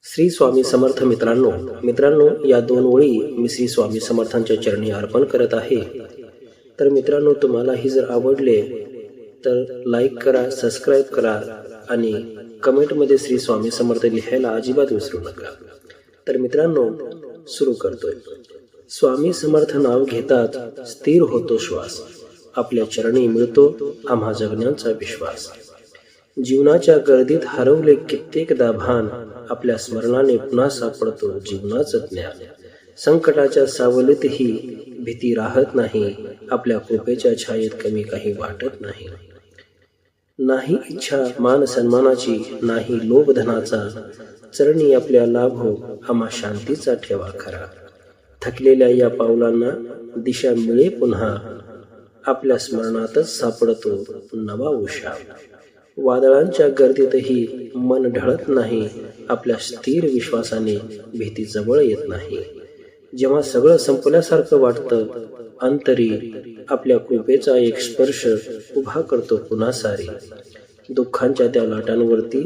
श्री स्वामी समर्थ मित्रांनो या 2 ओळी मी श्री स्वामी समर्थांच्या चरणी अर्पण करत आहे। तर मित्रांनो, तुम्हाला ही जर आवडले तर लाईक करा, सबस्क्राईब करा आणि कमेंटमध्ये श्री स्वामी समर्थ लिहायला अजिबात विसरू नका। तर मित्रांनो, सुरू करतोय। स्वामी समर्थ नाव घेतात स्थिर होतो श्वास, आपल्या चरणी मिळतो आम्हा जगण्याचा विश्वास। जीवनाच्या गर्दीत हरवले कित्येकदा भान, आपल्या स्मरणाने पुन्हा सापडतो जीवनाचं ज्ञान। संकटाच्या सावलीतही भीती राहत नाही, आपल्या कृपेच्या छायेत कमी काही वाटत नाही। नाही इच्छा मान सन्मानाची, नाही लोभ धनाचा, चरणी आपल्या लाभो आम्हा शांतीचा ठेवा खरा। थकलेल्या या पावलांना दिशा मिळे पुन्हा, आपल्या स्मरणातच सापडतो नवा उषा। वादळांच्या गर्दीतही मन ढळत नाही, आपल्या स्थिर विश्वासाने भीती जवळ येत नाही। जेव्हा सगळं संपल्यासारखं वाटतं अंतरी, आपल्या कृपेचा एक स्पर्श उभा करतो पुन्हा सारी। दुःखांच्या त्या लाटांवरती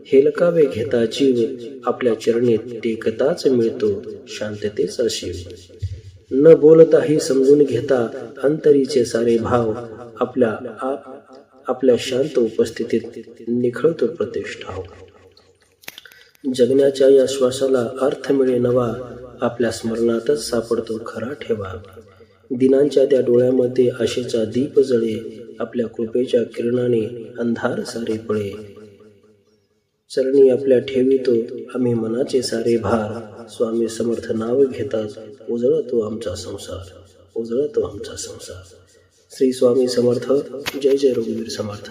हेलकावे घेता जीव, आपल्या चरणी टेकताच मिळतो शांततेचा शिव। न बोलताही समजून घेता अंतरीचे सारे भाव, आपल्या शांत उपस्थितीत निखळतो प्रतिष्ठा। जगण्याच्या या श्वासाला अर्थ मिळे नवा, आपल्या स्मरणातच सापडतो खरा ठेवा। दिनांच्या त्या डोळ्यामध्ये आशेचा दीप जळे, आपल्या कृपेच्या किरणाने अंधार सारे पळे। चरणी आपल्या ठेवितो आम्ही मनाचे सारे भार, स्वामी समर्थ नाव घेतात उजळतो आमचा संसार, उजळतो आमचा संसार। श्री स्वामी समर्थ। जय जय रघुवीर समर्थ।